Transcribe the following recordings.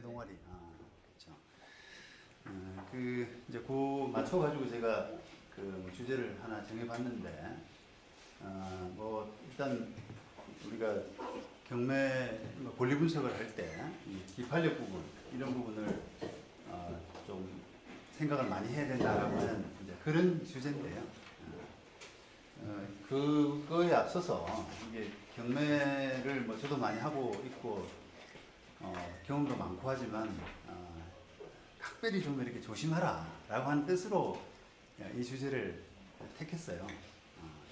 동아리. 그렇죠. 이제 그 맞춰가지고 제가 그 주제를 하나 정해봤는데, 뭐 일단 우리가 경매 권리 분석을 할 때 기판력 부분 이런 부분을 좀 생각을 많이 해야 된다라고 하는 이제 그런 주제인데요. 그거에 앞서서 이게 경매를 뭐 저도 많이 하고 있고 경험도 많고 하지만 각별히 좀 이렇게 조심하라라고 하는 뜻으로 이 주제를 택했어요.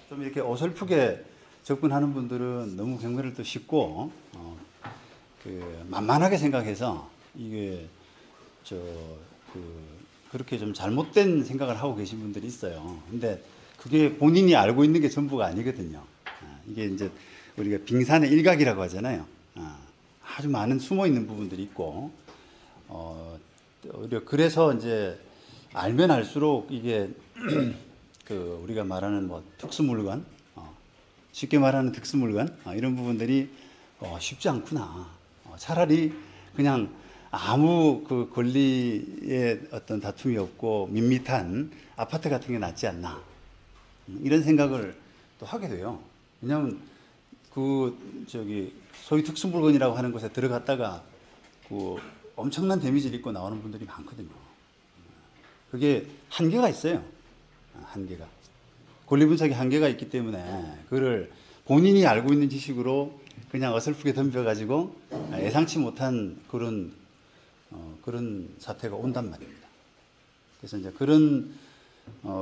좀 이렇게 어설프게 접근하는 분들은 너무 경매를 또 쉽고 만만하게 생각해서 이게 그렇게 좀 잘못된 생각을 하고 계신 분들이 있어요. 근데 그게 본인이 알고 있는 게 전부가 아니거든요. 이게 이제 우리가 빙산의 일각이라고 하잖아요. 아주 많은 숨어 있는 부분들이 있고, 그래서 이제 알면 알수록 이게 우리가 말하는 뭐 특수물건, 쉽게 말하는 특수물건 이런 부분들이 쉽지 않구나. 차라리 그냥 아무 그 권리의 어떤 다툼이 없고 밋밋한 아파트 같은 게 낫지 않나. 이런 생각을 또 하게 돼요. 왜냐하면 소위 특수물건이라고 하는 곳에 들어갔다가 엄청난 데미지를 입고 나오는 분들이 많거든요. 그게 한계가 있어요. 한계가. 권리 분석에 한계가 있기 때문에 그를 본인이 알고 있는 지식으로 그냥 어설프게 덤벼가지고 예상치 못한 그런 사태가 온단 말입니다. 그래서 이제 그런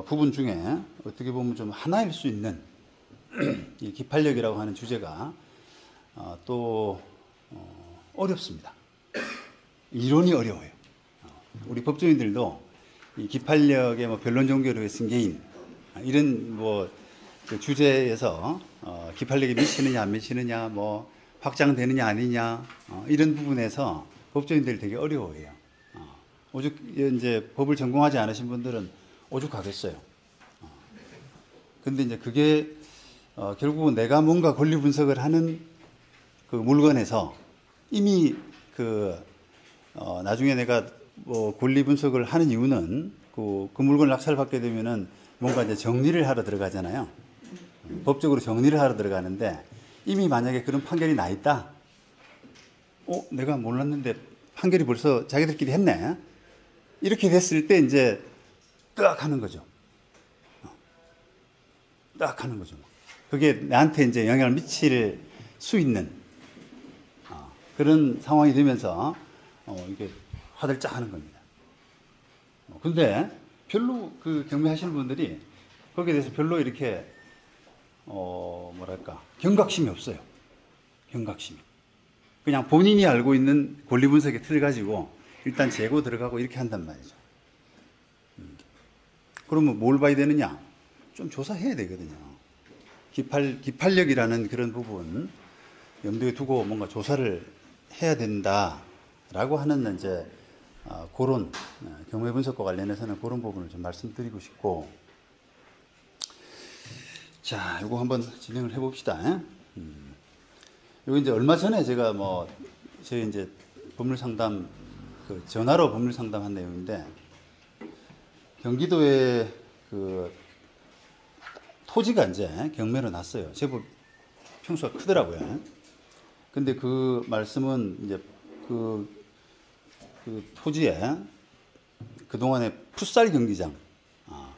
부분 중에 어떻게 보면 좀 하나일 수 있는 이 기판력이라고 하는 주제가 또 어렵습니다. 이론이 어려워요. 우리 법조인들도 이 기판력의 뭐 변론 종교로의 승계인 이런 그 주제에서 기판력이 미치느냐 안 미치느냐 뭐 확장되느냐 아니냐 이런 부분에서 법조인들이 되게 어려워해요. 오죽 이제 법을 전공하지 않으신 분들은 오죽하겠어요. 근데 이제 그게 결국은 내가 뭔가 권리 분석을 하는 그 물건에서 이미 나중에 내가 뭐 권리 분석을 하는 이유는 그 물건을 낙찰받게 되면은 뭔가 이제 정리를 하러 들어가잖아요. 법적으로 정리를 하러 들어가는데 이미 만약에 그런 판결이 나 있다. 내가 몰랐는데 판결이 벌써 자기들끼리 했네. 이렇게 됐을 때 이제 딱 하는 거죠. 딱 하는 거죠. 그게 나한테 이제 영향을 미칠 수 있는 그런 상황이 되면서 이게 화들짝 하는 겁니다. 근데 별로 그 경매하시는 분들이 거기에 대해서 별로 이렇게 경각심이 없어요. 경각심이. 그냥 본인이 알고 있는 권리 분석의 틀 가지고 일단 재고 들어가고 이렇게 한단 말이죠. 그러면 뭘 봐야 되느냐? 좀 조사해야 되거든요. 기판력이라는 그런 부분 염두에 두고 뭔가 조사를 해야 된다라고 하는 이제 그런 경매 분석과 관련해서는 그런 부분을 좀 말씀드리고 싶고, 자, 이거 한번 진행을 해봅시다. 이거 이제 얼마 전에 제가 저희 이제 법률 상담 전화로 법률 상담한 내용인데, 경기도에 토지가 이제 경매로 났어요. 제법 평수가 크더라고요. 근데 그 말씀은 이제 그 토지에 그동안에 풋살 경기장,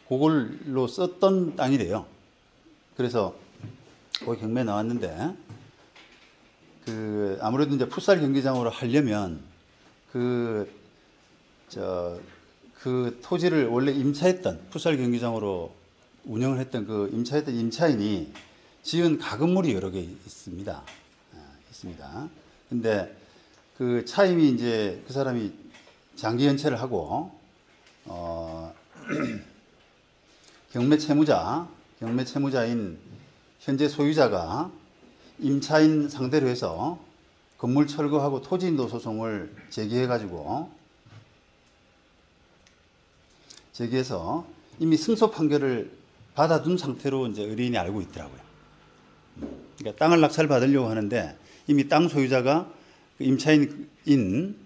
그걸로 썼던 땅이래요. 그래서 거기 경매 나왔는데, 아무래도 이제 풋살 경기장으로 하려면 그 토지를 원래 임차했던 풋살 경기장으로 운영을 했던 그 임차했던 임차인이 지은 가건물이 여러 개 있습니다. 있습니다. 근데 그 차임이 이제 그 사람이 장기 연체를 하고 경매 채무자인 현재 소유자가 임차인 상대로 해서 건물 철거하고 토지인도 소송을 제기해서 이미 승소 판결을 받아둔 상태로 이제 의뢰인이 알고 있더라고요. 그러니까 땅을 낙찰 받으려고 하는데 이미 땅 소유자가 임차인인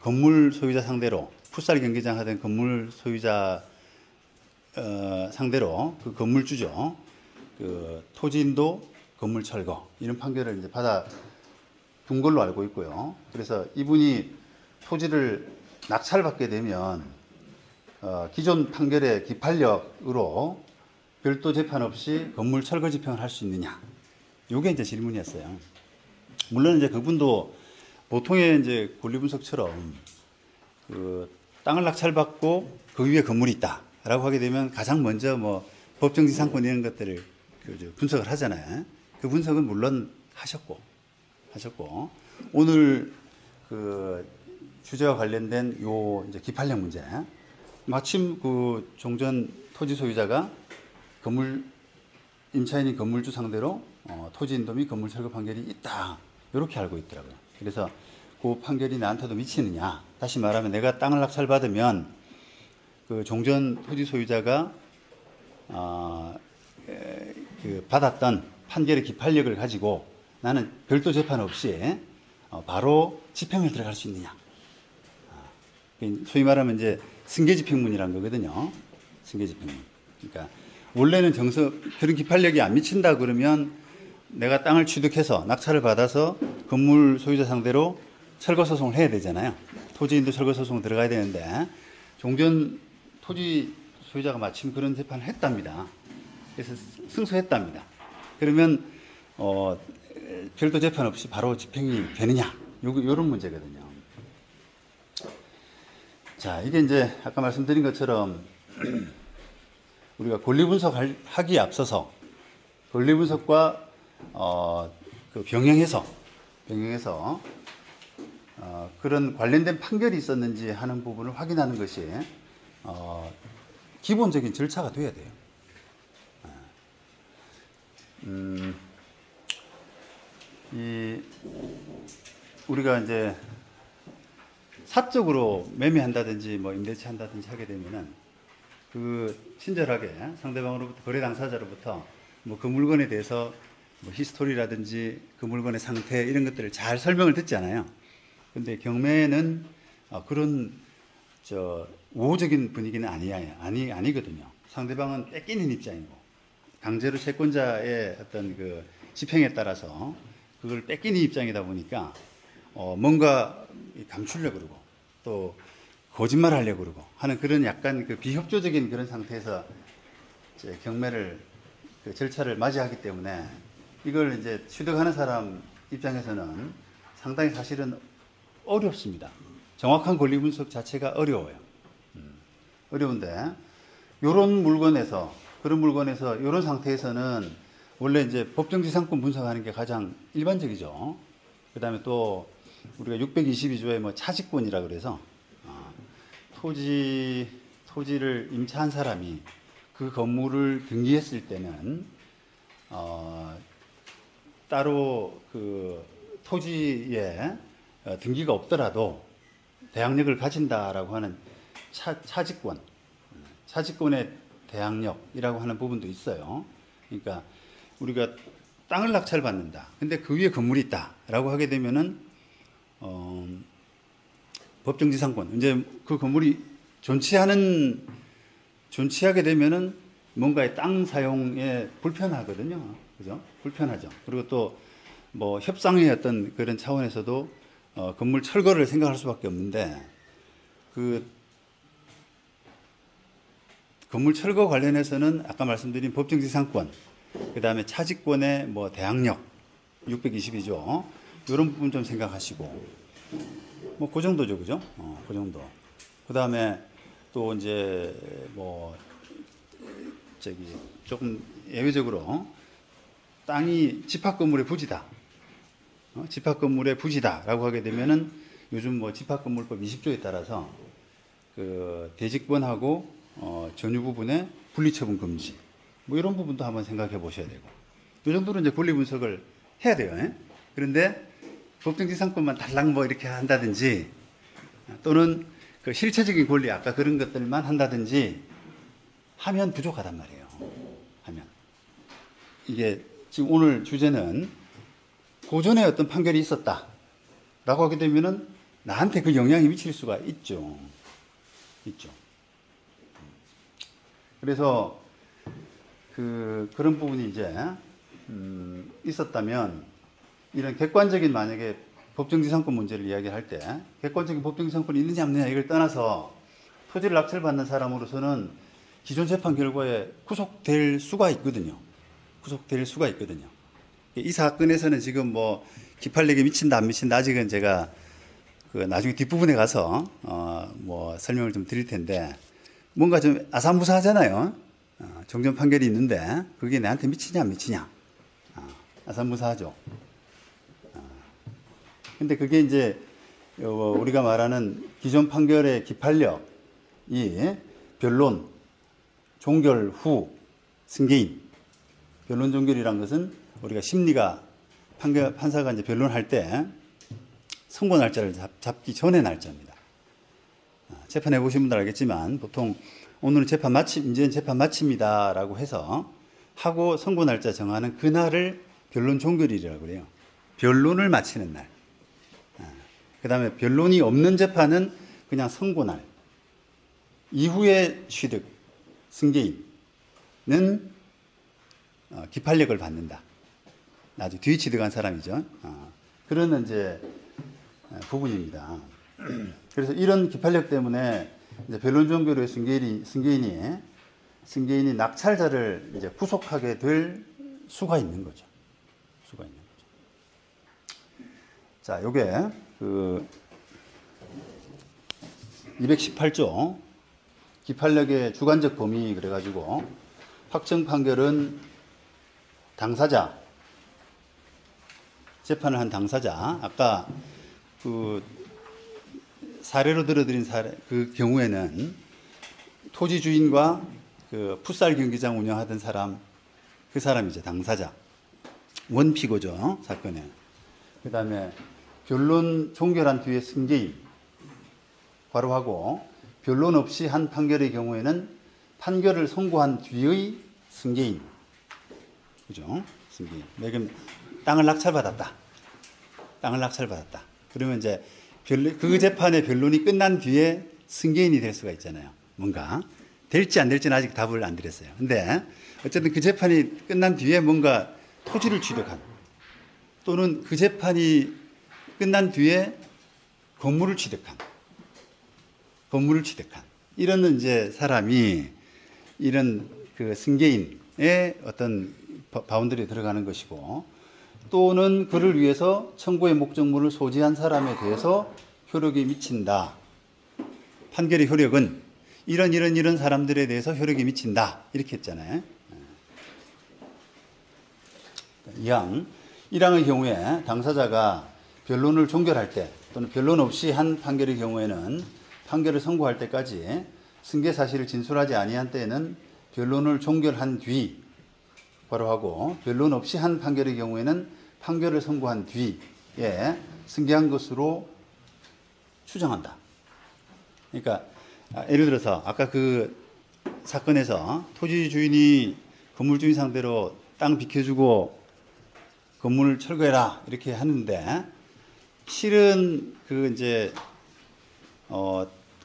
건물 소유자 상대로 풋살 경기장 하던 건물 소유자 상대로 그 건물주죠. 그 토지인도 건물 철거 이런 판결을 이제 받아 둔 걸로 알고 있고요. 그래서 이분이 토지를 낙찰받게 되면 기존 판결의 기판력으로 별도 재판 없이 건물 철거 집행을 할 수 있느냐? 이게 이제 질문이었어요. 물론 이제 그분도 보통의 이제 권리분석처럼 그 땅을 낙찰받고 그 위에 건물이 있다라고 하게 되면 가장 먼저 뭐 법정지상권 이런 것들을 분석을 하잖아요. 그 분석은 물론 하셨고 오늘 그 주제와 관련된 요 이제 기판력 문제 마침 그 종전 토지 소유자가 임차인인 건물주 상대로 토지인도 및 건물 철거 판결이 있다 이렇게 알고 있더라고요. 그래서 그 판결이 나한테도 미치느냐, 다시 말하면 내가 땅을 낙찰받으면 그 종전 토지 소유자가 그 받았던 판결의 기판력을 가지고 나는 별도 재판 없이 바로 집행을 들어갈 수 있느냐. 소위 말하면 이제 승계집행문이라는 거거든요. 승계집행문. 그러니까 원래는 그런 기판력이 안 미친다 그러면 내가 땅을 취득해서 낙찰을 받아서 건물 소유자 상대로 철거 소송을 해야 되잖아요. 토지인도 철거 소송 들어가야 되는데 종전 토지 소유자가 마침 그런 재판을 했답니다. 그래서 승소했답니다. 그러면 별도 재판 없이 바로 집행이 되느냐? 요런 문제거든요. 자, 이게 이제 아까 말씀드린 것처럼 우리가 권리 분석하기에 앞서서 권리 분석과 그 병행해서 그런 관련된 판결이 있었는지 하는 부분을 확인하는 것이 기본적인 절차가 돼야 돼요. 우리가 이제 사적으로 매매한다든지 뭐 임대차 한다든지 하게 되면은 그 친절하게 상대방으로부터 거래 당사자로부터 뭐 그 물건에 대해서 뭐 히스토리라든지 그 물건의 상태 이런 것들을 잘 설명을 듣잖아요. 근데 경매는 그런 우호적인 분위기는 아니거든요. 상대방은 뺏기는 입장이고 강제로 채권자의 어떤 그 집행에 따라서 그걸 뺏기는 입장이다 보니까 뭔가 감추려고 그러고 또 거짓말하려고 그러고 하는 그런 약간 그 비협조적인 그런 상태에서 이제 경매를 그 절차를 맞이하기 때문에 이걸 이제 취득하는 사람 입장에서는 상당히 사실은 어렵습니다. 정확한 권리 분석 자체가 어려워요. 어려운데 그런 물건에서 이런 상태에서는 원래 이제 법정지상권 분석하는 게 가장 일반적이죠. 그 다음에 또 우리가 622조에 뭐 차지권이라 그래서 토지를 임차한 사람이 그 건물을 등기했을 때는 따로 그 토지에 등기가 없더라도 대항력을 가진다라고 하는 차지권의 대항력이라고 하는 부분도 있어요. 그러니까 우리가 땅을 낙찰받는다. 근데 그 위에 건물이 있다라고 하게 되면은 법정지상권 이제 그 건물이 존치하게 되면은 뭔가의 땅 사용에 불편하거든요. 그죠? 불편하죠. 그리고 또 뭐 협상의 어떤 그런 차원에서도 건물 철거를 생각할 수밖에 없는데 그 건물 철거 관련해서는 아까 말씀드린 법정지상권, 그 다음에 차지권의 뭐 대항력 622조 이런 부분 좀 생각하시고 뭐 그 정도죠, 그죠? 그 정도. 그 다음에 또 이제 뭐 조금 예외적으로 땅이 집합 건물의 부지다. 집합 건물의 부지다라고 하게 되면은 요즘 뭐 집합건물법 20조에 따라서 그 대직권하고 전유 부분의 분리처분 금지 뭐 이런 부분도 한번 생각해 보셔야 되고 이 정도로 이제 권리 분석을 해야 돼요. 예? 그런데 법정지상권만 달랑 뭐 이렇게 한다든지 또는 그 실체적인 권리 아까 그런 것들만 한다든지 하면 부족하단 말이에요. 하면 이게 지금 오늘 주제는 고전에 어떤 판결이 있었다라고 하게 되면은 나한테 그 영향이 미칠 수가 있죠. 있죠. 그래서 그런 부분이 이제 있었다면 이런 객관적인 만약에 법정지상권 문제를 이야기할 때 객관적인 법정지상권이 있느냐 없느냐 이걸 떠나서 토지를 낙찰받는 사람으로서는 기존 재판 결과에 구속될 수가 있거든요. 구속될 수가 있거든요. 이 사건에서는 지금 뭐 기판력이 미친다 안 미친다 아직은 제가 그 나중에 뒷부분에 가서 뭐 설명을 좀 드릴 텐데 뭔가 좀 아사무사하잖아요. 정전 판결이 있는데 그게 내한테 미치냐 안 미치냐 아사무사하죠. 근데 그게 이제 우리가 말하는 기존 판결의 기판력이 변론, 종결 후 승계인. 변론 종결이란 것은 우리가 심리가 판사가 이제 변론할 때 선고 날짜를 잡기 전의 날짜입니다. 재판해 보신 분들 알겠지만 보통 오늘은 재판 마침, 이제는 재판 마칩니다라고 해서 하고 선고 날짜 정하는 그날을 변론 종결일이라고 그래요. 변론을 마치는 날. 그 다음에 변론이 없는 재판은 그냥 선고날. 이후에 취득, 승계인은 기판력을 받는다. 아주 뒤에 취득한 사람이죠. 그런 이제 부분입니다. 그래서 이런 기판력 때문에 이제 변론 종결의 승계인이 낙찰자를 이제 구속하게 될 수가 있는 거죠. 자, 요게 218조 기판력의 주관적 범위 그래가지고 확정 판결은 당사자 재판을 한 당사자 아까 그 사례로 들어드린 그 경우에는 토지 주인과 그 풋살 경기장 운영하던 사람 그 사람이 이제 당사자 원피고죠 사건에. 그 다음에 변론 종결한 뒤에 승계인 괄호하고 변론 없이 한 판결의 경우에는 판결을 선고한 뒤의 승계인. 그죠? 승계인. 지금 땅을 낙찰받았다. 그러면 이제 그 재판의 변론이 끝난 뒤에 승계인이 될 수가 있잖아요. 뭔가 될지 안 될지는 아직 답을 안 드렸어요. 근데 어쨌든 그 재판이 끝난 뒤에 뭔가 토지를 취득한 또는 그 재판이 끝난 뒤에 건물을 취득한 이런 이제 사람이 이런 그 승계인의 어떤 바운더리에 들어가는 것이고 또는 그를 위해서 청구의 목적물을 소지한 사람에 대해서 효력이 미친다. 판결의 효력은 이런 사람들에 대해서 효력이 미친다. 이렇게 했잖아요. 1항의 경우에 당사자가 변론을 종결할 때 또는 변론 없이 한 판결의 경우에는 판결을 선고할 때까지 승계 사실을 진술하지 아니한 때에는 변론을 종결한 뒤 괄호하고 변론 없이 한 판결의 경우에는 판결을 선고한 뒤에 승계한 것으로 추정한다. 그러니까 예를 들어서 아까 그 사건에서 토지 주인이 건물 주인 상대로 땅 비켜주고 건물을 철거해라 이렇게 하는데 실은 그 이제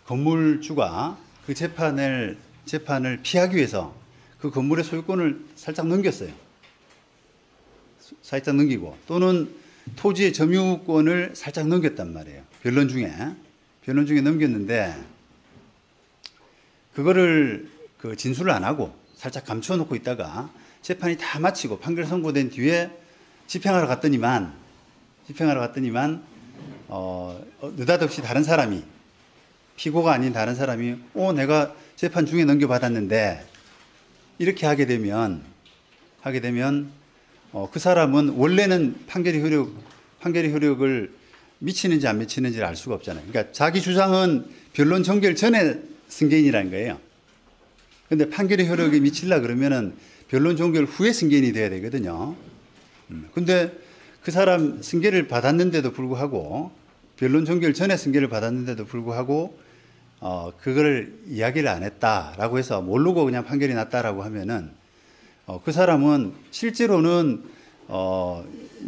건물주가 그 재판을 피하기 위해서 그 건물의 소유권을 살짝 넘겼어요. 살짝 넘기고 또는 토지의 점유권을 살짝 넘겼단 말이에요. 변론 중에 넘겼는데 그거를 그 진술을 안 하고 살짝 감추어 놓고 있다가 재판이 다 마치고 판결 선고된 뒤에 집행하러 갔더니만 느닷없이 다른 사람이 피고가 아닌 다른 사람이 내가 재판 중에 넘겨받았는데 이렇게 하게 되면 그 사람은 원래는 판결의 효력을 미치는지 안 미치는지를 알 수가 없잖아요. 그러니까 자기 주장은 변론 종결 전에 승계인이라는 거예요. 근데 판결의 효력이 미치려 그러면은 변론 종결 후에 승계인이 돼야 되거든요. 근데 그 사람 승계를 받았는데도 불구하고 변론 종결 전에 승계를 받았는데도 불구하고 그거를 이야기를 안 했다라고 해서 모르고 그냥 판결이 났다라고 하면은 그 사람은 실제로는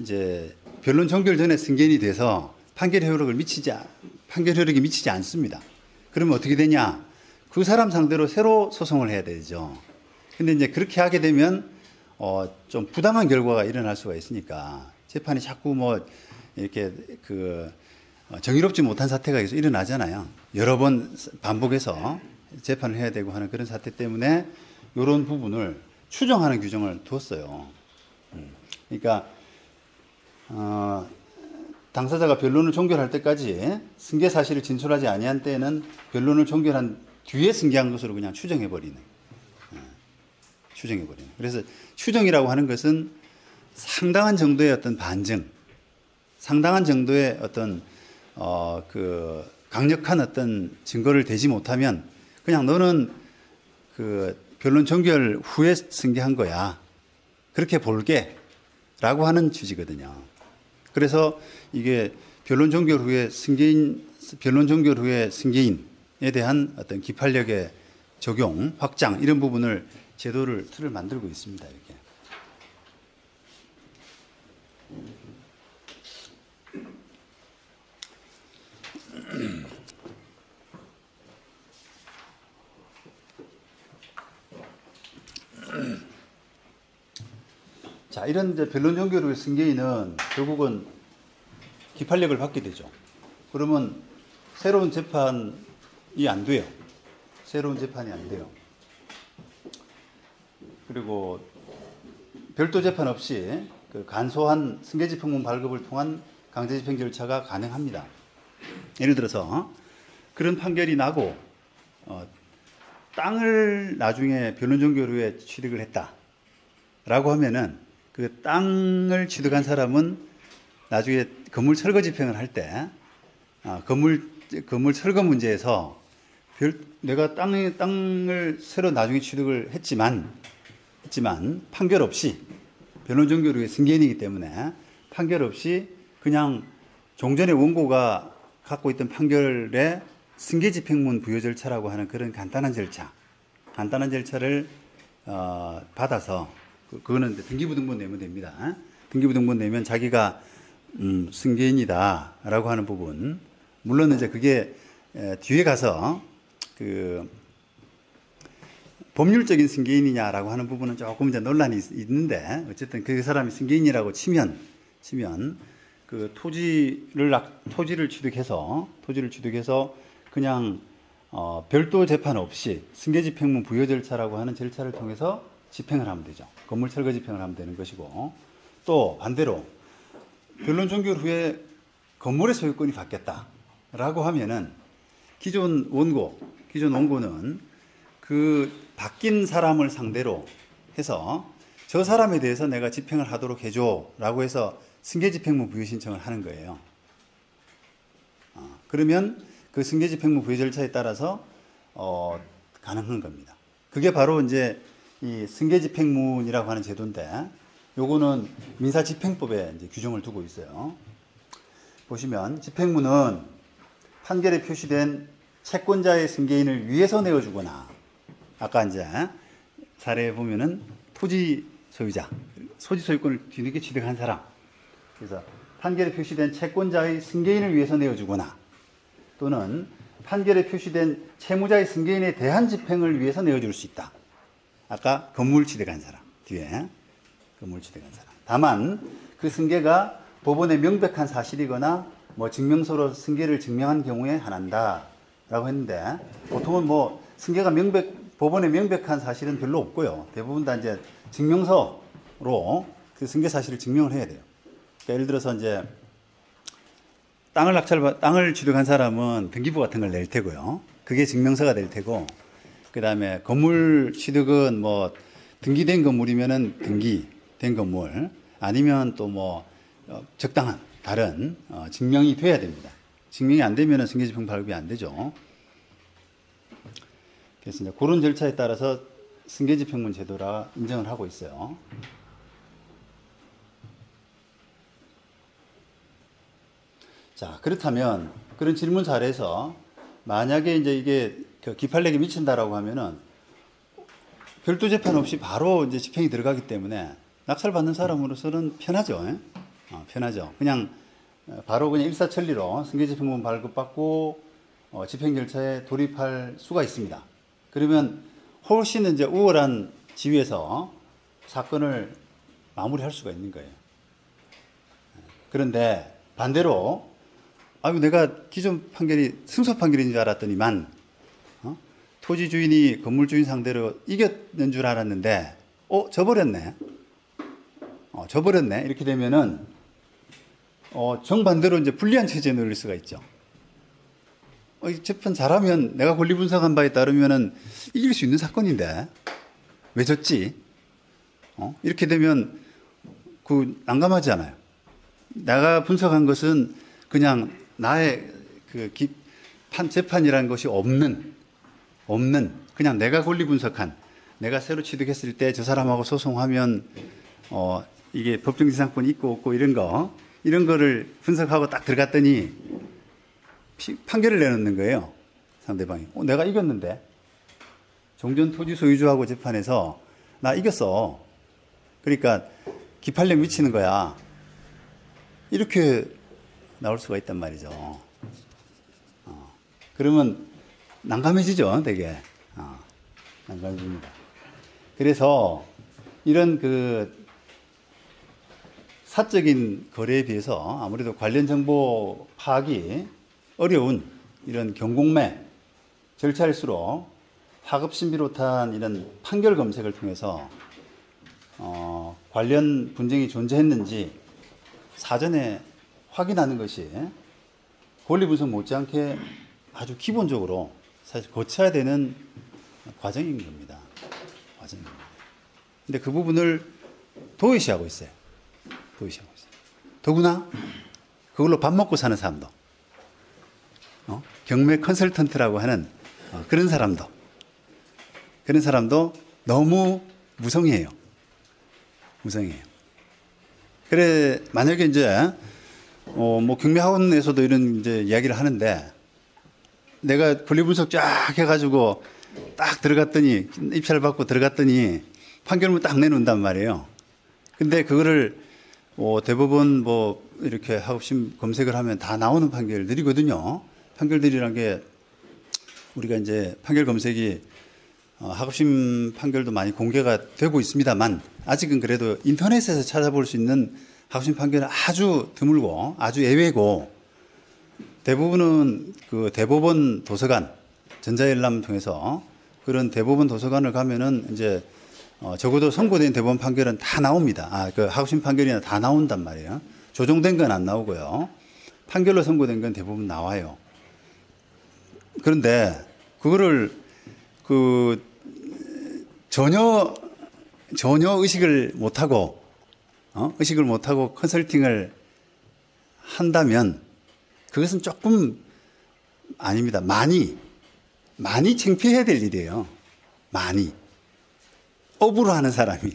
이제 변론 종결 전에 승계인이 돼서 판결의 효력을 판결 효력이 미치지 않습니다. 그러면 어떻게 되냐? 그 사람 상대로 새로 소송을 해야 되죠. 근데 이제 그렇게 하게 되면 좀 부당한 결과가 일어날 수가 있으니까 재판이 자꾸 뭐 이렇게 정의롭지 못한 사태가 계속 일어나잖아요. 여러 번 반복해서 재판을 해야 되고 하는 그런 사태 때문에 이런 부분을 추정하는 규정을 두었어요. 그러니까 당사자가 변론을 종결할 때까지 승계 사실을 진술하지 아니한 때에는 변론을 종결한 뒤에 승계한 것으로 그냥 추정해버리는. 그래서 추정이라고 하는 것은 상당한 정도의 어떤 반증, 상당한 정도의 어떤 강력한 어떤 증거를 대지 못하면 그냥 너는 변론 종결 후에 승계한 거야. 그렇게 볼게. 라고 하는 취지거든요. 그래서 이게 변론 종결 후에 승계인에 대한 어떤 기판력의 적용, 확장, 이런 부분을 틀을 만들고 있습니다. 이렇게. 자, 이런 이제 변론 종결 후의 승계인은 결국은 기판력을 받게 되죠. 그러면 새로운 재판이 안 돼요. 그리고 별도 재판 없이 간소한 승계집행문 발급을 통한 강제집행 절차가 가능합니다. 예를 들어서 그런 판결이 나고 땅을 나중에 변론 종결 후에 취득을 했다라고 하면은 그 땅을 취득한 사람은 나중에 건물 철거 집행을 할 때 건물 철거 문제에서 내가 땅을 새로 나중에 취득을 했지만 판결 없이 변론 종결 후에 승계인이기 때문에 판결 없이 그냥 종전의 원고가 갖고 있던 판결의 승계 집행문 부여 절차라고 하는 그런 간단한 절차를 받아서 그거는 등기부등본 내면 됩니다. 등기부등본 내면 자기가 승계인이다라고 하는 부분, 물론 이제 그게 뒤에 가서 법률적인 승계인이냐라고 하는 부분은 조금 이제 논란이 있는데, 어쨌든 그 사람이 승계인이라고 치면 그 토지를 취득해서 그냥 별도 재판 없이 승계집행문 부여 절차라고 하는 절차를 통해서 집행을 하면 되죠. 건물 철거 집행을 하면 되는 것이고, 또 반대로 변론 종결 후에 건물의 소유권이 바뀌었다라고 하면은 기존 원고는 그 바뀐 사람을 상대로 해서 저 사람에 대해서 내가 집행을 하도록 해줘라고 해서 승계집행문 부여 신청을 하는 거예요. 그러면 그 승계집행문 부여 절차에 따라서 가능한 겁니다. 그게 바로 이제 이 승계집행문이라고 하는 제도인데, 요거는 민사집행법에 이제 규정을 두고 있어요. 보시면 집행문은 판결에 표시된 채권자의 승계인을 위해서 내어주거나, 아까 이제 사례에 보면은 토지 소유자, 소지 소유권을 뒤늦게 취득한 사람, 그래서 판결에 표시된 채권자의 승계인을 위해서 내어주거나, 또는 판결에 표시된 채무자의 승계인에 대한 집행을 위해서 내어줄 수 있다. 아까 건물 취득한 사람, 뒤에 건물 취득한 사람. 다만 그 승계가 법원에 명백한 사실이거나 뭐 증명서로 승계를 증명한 경우에 한한다라고 했는데, 보통은 뭐 승계가 법원에 명백한 사실은 별로 없고요. 대부분 다 이제 증명서로 그 승계 사실을 증명을 해야 돼요. 그러니까 예를 들어서 이제 땅을 취득한 사람은 등기부 같은 걸 낼 테고요. 그게 증명서가 될 테고, 그 다음에 건물 취득은 뭐 등기된 건물이면은 등기된 건물, 아니면 또 뭐 적당한 다른 증명이 돼야 됩니다. 증명이 안 되면은 승계집행 발급이 안 되죠. 그래서 이제 그런 절차에 따라서 승계집행문 제도라 인정을 하고 있어요. 자, 그렇다면 그런 질문 사례에서 만약에 이제 이게 기판력이 미친다라고 하면은 별도 재판 없이 바로 이제 집행이 들어가기 때문에 낙찰받는 사람으로서는 편하죠. 편하죠. 그냥 바로 그냥 일사천리로 승계집행본 발급받고 집행 절차에 돌입할 수가 있습니다. 그러면 훨씬 이제 우월한 지위에서 사건을 마무리할 수가 있는 거예요. 그런데 반대로 아이고 내가 기존 판결이 승소 판결인 줄 알았더니만 토지 주인이 건물 주인 상대로 이겼는 줄 알았는데 져버렸네. 져버렸네. 이렇게 되면은 정반대로 이제 불리한 체제에 놓일 수가 있죠. 재판 잘하면 내가 권리 분석한 바에 따르면은 이길 수 있는 사건인데 왜 졌지? 이렇게 되면 난감하잖아요. 내가 분석한 것은 그냥 나의 재판이라는 것이 없는 그냥 내가 권리 분석한, 내가 새로 취득했을 때 저 사람하고 소송하면 이게 법정지상권이 있고 없고 이런 거를 분석하고 딱 들어갔더니 판결을 내놓는 거예요. 상대방이. 내가 이겼는데. 종전 토지 소유주하고 재판에서 나 이겼어. 그러니까 기판령 미치는 거야. 이렇게 나올 수가 있단 말이죠. 그러면 난감해지죠, 되게. 난감해집니다. 그래서 이런 사적인 거래에 비해서 아무래도 관련 정보 파악이 어려운 이런 경공매 절차일수록 하급심 비롯한 이런 판결 검색을 통해서 관련 분쟁이 존재했는지 사전에 확인하는 것이 권리 분석 못지않게 아주 기본적으로 사실 거쳐야 되는 과정인 겁니다. 과정입니다. 근데 그 부분을 도외시하고 있어요. 더구나 그걸로 밥 먹고 사는 사람도, 경매 컨설턴트라고 하는 그런 사람도 너무 무성의해요. 그래, 만약에 이제 뭐 경매학원에서도 이런 이제 이야기를 하는데, 내가 권리 분석 쫙 해가지고 딱 들어갔더니, 입찰 받고 들어갔더니 판결문 딱 내놓는단 말이에요. 근데 그거를 대법원 이렇게 하급심 검색을 하면 다 나오는 판결들이거든요. 판결들이란 게 우리가 이제 판결 검색이 하급심 판결도 많이 공개가 되고 있습니다만, 아직은 그래도 인터넷에서 찾아볼 수 있는 하급심 판결은 아주 드물고 아주 예외고, 대부분은 대법원 도서관, 전자열람 통해서 그런 대법원 도서관을 가면은 이제 적어도 선고된 대법원 판결은 다 나옵니다. 하급심 판결이나 다 나온단 말이에요. 조정된 건 안 나오고요. 판결로 선고된 건 대부분 나와요. 그런데 그거를 전혀 의식을 못하고 컨설팅을 한다면 그것은 조금 아닙니다. 많이 창피해야 될 일이에요. 많이. 업으로 하는 사람이.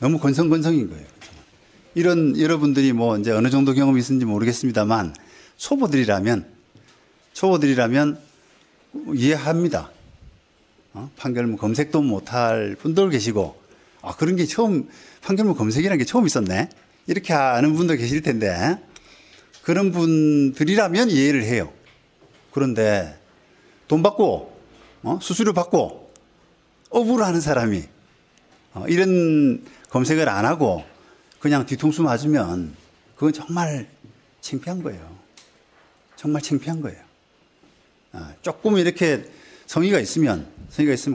너무 건성인 거예요. 이런 여러분들이 이제 어느 정도 경험이 있는지 모르겠습니다만, 초보들이라면 이해합니다. 판결문 검색도 못할 분들 계시고, 그런 게 판결문 검색이라는 게 처음 있었네. 이렇게 아는 분도 계실 텐데, 그런 분들이라면 이해를 해요. 그런데 돈 받고, 수수료 받고, 업으로 하는 사람이 이런 검색을 안 하고 그냥 뒤통수 맞으면 그건 정말 창피한 거예요. 조금 이렇게 성의가 있으면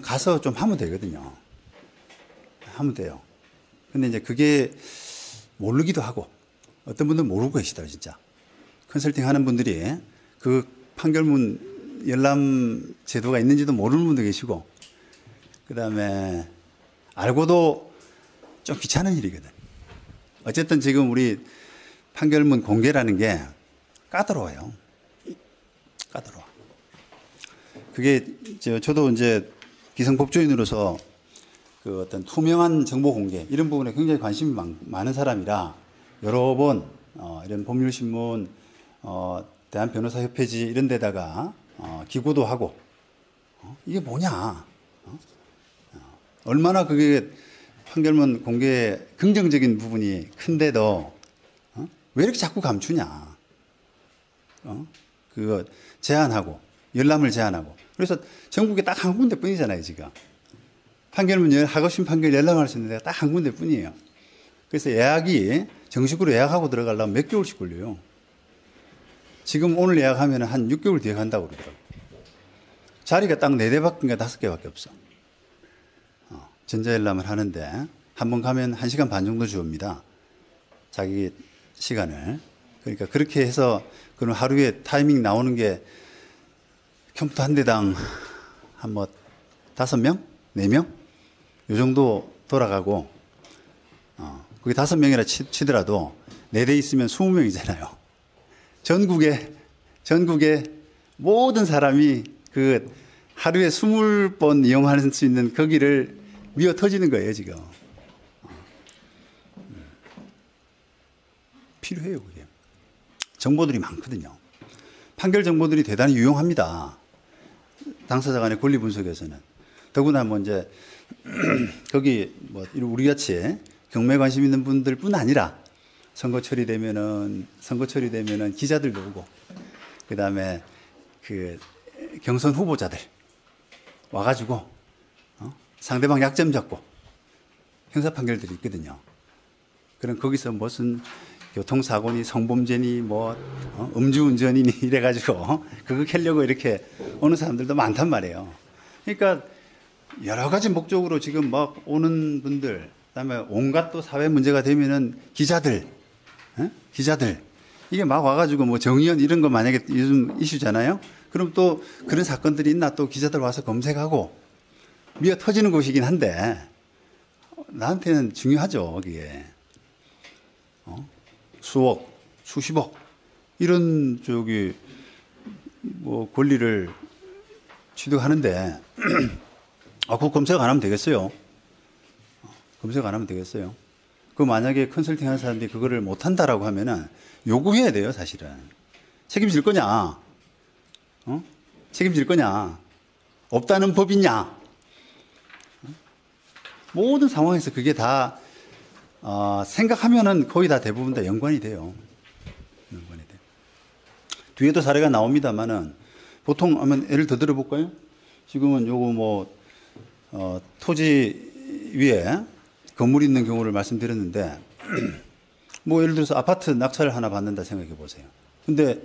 가서 좀 하면 되거든요. 하면 돼요. 근데 이제 그게 모르기도 하고, 어떤 분들은 모르고 계시더라고요, 진짜. 컨설팅 하는 분들이 그 판결문 열람 제도가 있는지도 모르는 분도 계시고, 그 다음에 알고도 좀 귀찮은 일이거든. 어쨌든 지금 우리 판결문 공개라는 게 까다로워요. 그게 저도 이제 기성법조인으로서 어떤 투명한 정보 공개 이런 부분에 굉장히 관심이 많은 사람이라 여러 번 이런 법률신문, 대한변호사협회지 이런 데다가 기고도 하고, 이게 뭐냐, 얼마나 그게 판결문 공개 긍정적인 부분이 큰데도 왜 이렇게 자꾸 감추냐? 그거 제한하고 열람을 제한하고 그래서 전국에 딱 한 군데뿐이잖아요 지금. 판결문 하급심 판결 열람할 수 있는 데가 딱 한 군데뿐이에요. 그래서 예약이 정식으로 예약하고 들어가려면 몇 개월씩 걸려요. 지금 오늘 예약하면 한 6개월 뒤에 간다고 그러더라고요. 자리가 딱 4대밖에 5개밖에 없어. 전자열람을 하는데 한 번 가면 1시간 반 정도 주옵니다. 자기 시간을. 그러니까 그렇게 해서 그럼 하루에 타이밍 나오는 게 컴퓨터 한 대당 한 뭐 5명? 4명? 요 정도 돌아가고 그게 5명이라 치더라도 4대 있으면 20명이잖아요. 전국에 모든 사람이 그 하루에 20번 이용할 수 있는 거기를 미어 터지는 거예요, 지금. 필요해요, 그게. 정보들이 많거든요. 판결 정보들이 대단히 유용합니다. 당사자 간의 권리 분석에서는. 더구나 뭐 이제 거기 뭐 우리 같이 경매에 관심 있는 분들뿐 아니라 선거철이 되면은 기자들도 오고 그다음에 그 경선 후보자들 와가지고 상대방 약점 잡고 형사 판결들이 있거든요. 그럼 거기서 무슨 교통사고니 성범죄니 뭐 음주운전이니 이래가지고 그거 캐려고 이렇게 오는 사람들도 많단 말이에요. 그러니까 여러 가지 목적으로 지금 막 오는 분들, 그다음에 온갖 또 사회 문제가 되면은 기자들 이게 막 와가지고 뭐 정의연 이런 거 만약에 요즘 이슈잖아요. 그럼 또 그런 사건들이 있나 또 기자들 와서 검색하고 미어 터지는 곳이긴 한데 나한테는 중요하죠, 그게. 수억, 수십억 이런 뭐 권리를 취득하는데 그거 검색 안 하면 되겠어요? 검색 안 하면 되겠어요? 그 만약에 컨설팅 하는 사람들이 그거를 못 한다라고 하면은 요구해야 돼요, 사실은. 책임질 거냐? 책임질 거냐? 없다는 법이냐? 모든 상황에서 그게 다 생각하면은 거의 다 대부분 다 연관이 돼요. 연관이 돼요. 뒤에도 사례가 나옵니다만은 보통 하면 예를 더 들어볼까요? 지금은 요거 뭐 토지 위에 건물이 있는 경우를 말씀드렸는데 뭐 예를 들어서 아파트 낙찰을 하나 받는다 생각해 보세요. 근데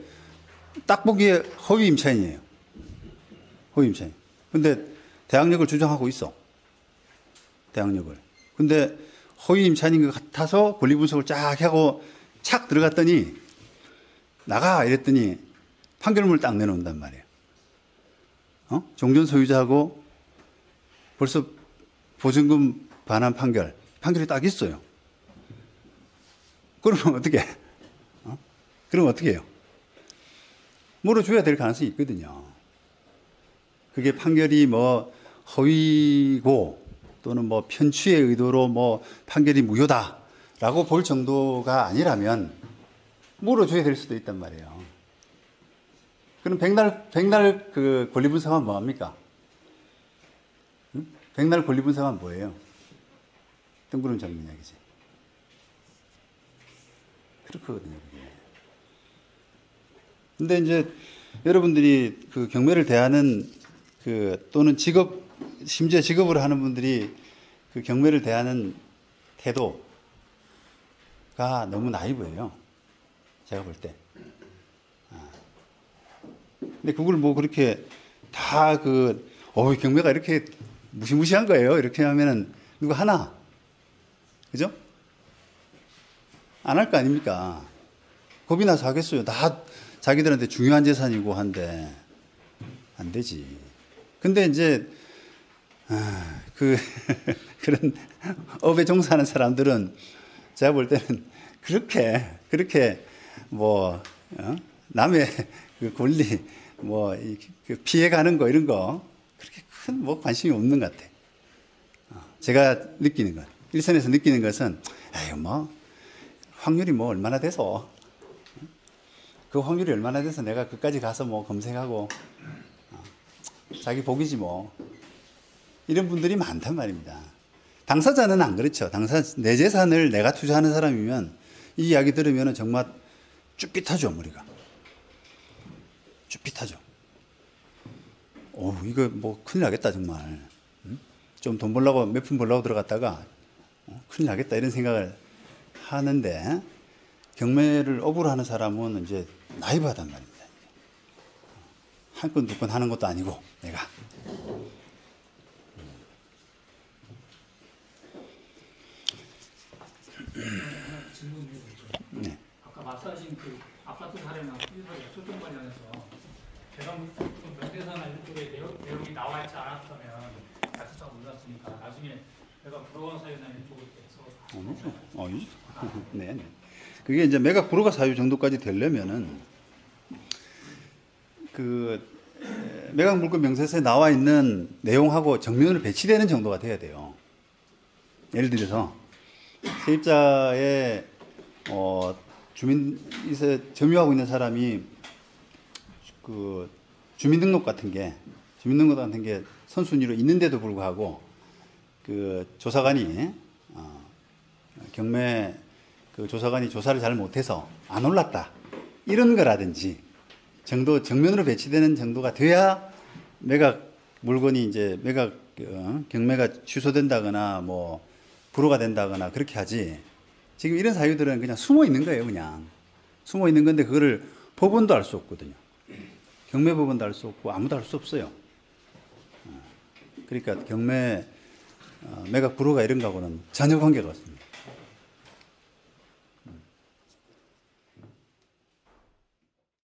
딱 보기에 허위 임차인이에요. 허위 임차인. 근데 대항력을 주장하고 있어. 대항력을. 근데 허위 임차인인 것 같아서 권리 분석을 쫙 하고 착 들어갔더니 나가 이랬더니 판결문을 딱 내놓는단 말이에요. 종전 소유자하고 벌써 보증금 반환 판결이 딱 있어요. 그러면 어떻게 해? 그러면 어떻게 해요? 물어줘야 될 가능성이 있거든요. 그게 판결이 뭐 허위고 또는 뭐 편취의 의도로 뭐 판결이 무효다라고 볼 정도가 아니라면 물어줘야 될 수도 있단 말이에요. 그럼 백날 그 권리 분석하면 뭐합니까? 백날 권리 분석하면 뭐예요? 뜬구름 잡는 이야기지. 그렇거든요. 근데 이제 여러분들이 그 경매를 대하는 또는 심지어 직업으로 하는 분들이 그 경매를 대하는 태도가 너무 나이브해요. 제가 볼 때. 근데 그걸 뭐 그렇게 다 경매가 이렇게 무시무시한 거예요. 이렇게 하면은 누가 하나? 그죠? 안 할 거 아닙니까? 겁이 나서 하겠어요. 다 자기들한테 중요한 재산이고 한데 안 되지. 근데 이제 그런 업에 종사하는 사람들은 제가 볼 때는 그렇게 뭐 남의 그 권리 뭐 피해가는 거 이런 거 그렇게 큰 뭐 관심이 없는 것 같아. 제가 느끼는 것, 일선에서 느끼는 것은 에이 뭐 확률이 뭐 얼마나 돼서 그 확률이 얼마나 돼서 내가 그까지 가서 뭐 검색하고 자기 복이지 뭐 이런 분들이 많단 말입니다. 당사자는 안 그렇죠. 내 재산을 내가 투자하는 사람이면 이 이야기 들으면 정말 쭈삣하죠, 머리가. 쭈삣하죠. 이거 뭐 큰일 나겠다, 정말. 좀 돈 벌려고, 몇 푼 벌려고 들어갔다가 큰일 나겠다, 이런 생각을 하는데, 경매를 업으로 하는 사람은 이제 나이브하단 말입니다. 한 건, 두 건 하는 것도 아니고, 내가. 네. 아까 말씀하신 그 아파트 사례나 피사례 소송 관련해서 제가 명대사나 이쪽에 내용이 나와 있지 않았다면 같이 잘 몰랐으니까 나중에 내가 불허가 사유나 이쪽에 대해서 네. 그게 이제 매각 불허가 사유 정도까지 되려면은 그 매각 물권 명세서에 나와 있는 내용하고 정면으로 배치되는 정도가 돼야 돼요. 예를 들어서 세입자의 주민에서 점유하고 있는 사람이 그 주민등록 같은 게 선순위로 있는데도 불구하고 그 조사관이 경매 그 조사관이 조사를 잘 못해서 안 올랐다 이런 거라든지 정도 정면으로 배치되는 정도가 돼야 매각 물건이 이제 매각 경매가 취소된다거나 뭐 불허가 된다거나 그렇게 하지. 지금 이런 사유들은 그냥 숨어 있는 거예요. 그냥 숨어 있는 건데 그거를 법원도 알 수 없거든요. 경매법원도 알 수 없고 아무도 알 수 없어요. 그러니까 경매 매각 불허가 이런 거하고는 전혀 관계가 없습니다.